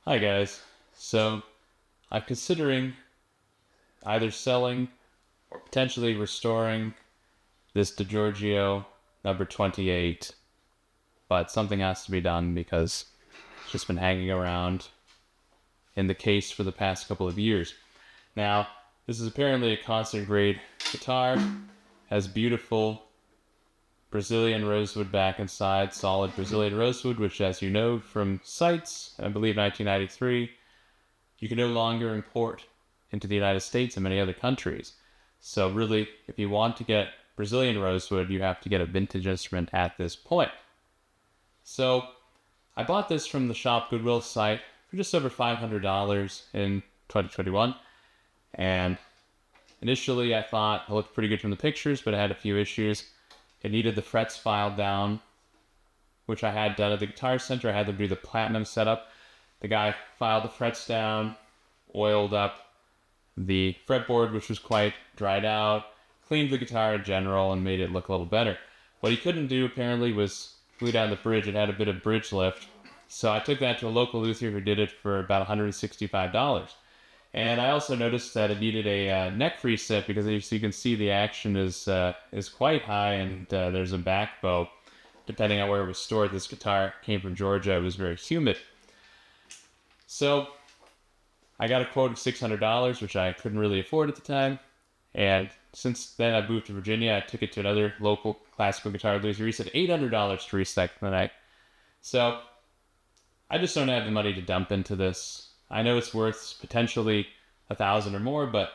Hi guys. So I'm considering either selling or potentially restoring this DiGiorgio number 28, but something has to be done because it's just been hanging around in the case for the past couple of years. Now, this is apparently a concert grade guitar, has beautiful Brazilian rosewood back and side, solid Brazilian rosewood, which, as you know from sites, I believe 1993, you can no longer import into the United States and many other countries. So really, if you want to get Brazilian rosewood, you have to get a vintage instrument at this point. So I bought this from the Shop Goodwill site for just over $500 in 2021. And initially I thought it looked pretty good from the pictures, but it had a few issues. It needed the frets filed down, which I had done at the Guitar Center. I had them do the platinum setup. The guy filed the frets down, oiled up the fretboard, which was quite dried out, cleaned the guitar in general, and made it look a little better. What he couldn't do, apparently, was glue down the bridge. It had a bit of bridge lift. So I took that to a local luthier who did it for about $165. And I also noticed that it needed a neck reset because, as you can see, the action is quite high, and there's a back bow. Depending on where it was stored, this guitar came from Georgia. It was very humid. So I got a quote of $600, which I couldn't really afford at the time. And since then I moved to Virginia, I took it to another local classical guitar luthier. He said $800 to reset the neck. So I just don't have the money to dump into this. I know it's worth potentially $1,000 or more, but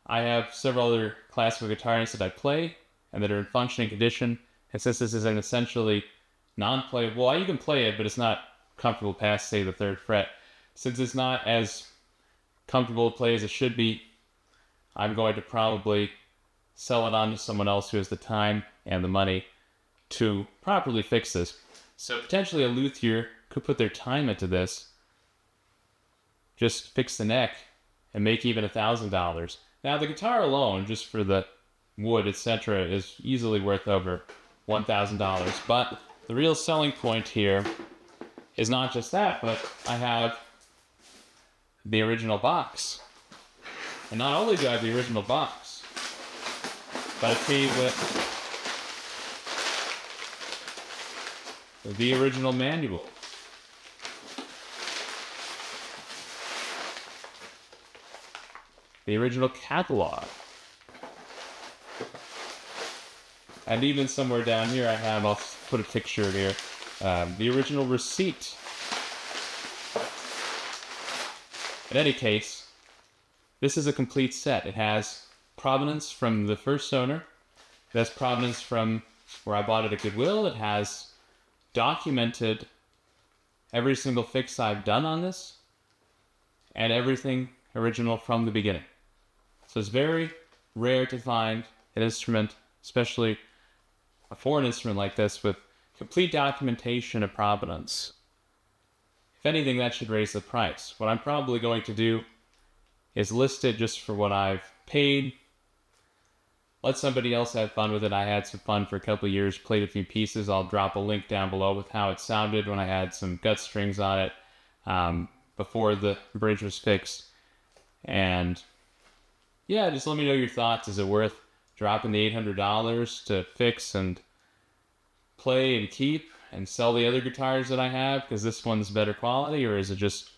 I have several other classical guitars that I play and that are in functioning condition. And since this is an essentially non-playable, well, you can play it, but it's not comfortable past, say, the 3rd fret. Since it's not as comfortable to play as it should be, I'm going to probably sell it on to someone else who has the time and the money to properly fix this. So potentially a luthier could put their time into this, just fix the neck, and make even $1,000. Now the guitar alone, just for the wood, etc., is easily worth over $1,000. But the real selling point here is not just that, but I have the original box. And not only do I have the original box, but it came with the original manual. The original catalog. And even somewhere down here I have, I'll put a picture here, the original receipt. In any case, this is a complete set. It has provenance from the first owner. It has provenance from where I bought it at Goodwill. It has documented every single fix I've done on this and everything original from the beginning. So it's very rare to find an instrument, especially a foreign instrument like this, with complete documentation of provenance. If anything, that should raise the price. What I'm probably going to do is list it just for what I've paid. Let somebody else have fun with it. I had some fun for a couple of years, played a few pieces. I'll drop a link down below with how it sounded when I had some gut strings on it before the bridge was fixed. And yeah, just let me know your thoughts. Is it worth dropping the $800 to fix and play and keep and sell the other guitars that I have because this one's better quality? Or is it just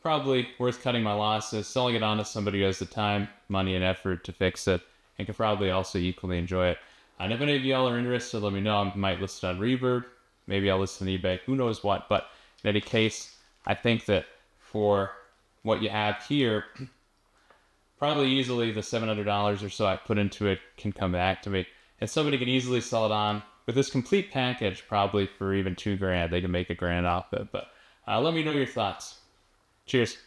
probably worth cutting my losses, selling it on to somebody who has the time, money, and effort to fix it and can probably also equally enjoy it? And if any of y'all are interested, let me know. I might list it on Reverb. Maybe I'll list it on eBay. Who knows what? But in any case, I think that for what you have here, probably easily the $700 or so I put into it can come back to me. And somebody can easily sell it on with this complete package, probably for even $2,000. They can make $1,000 off it. But let me know your thoughts. Cheers.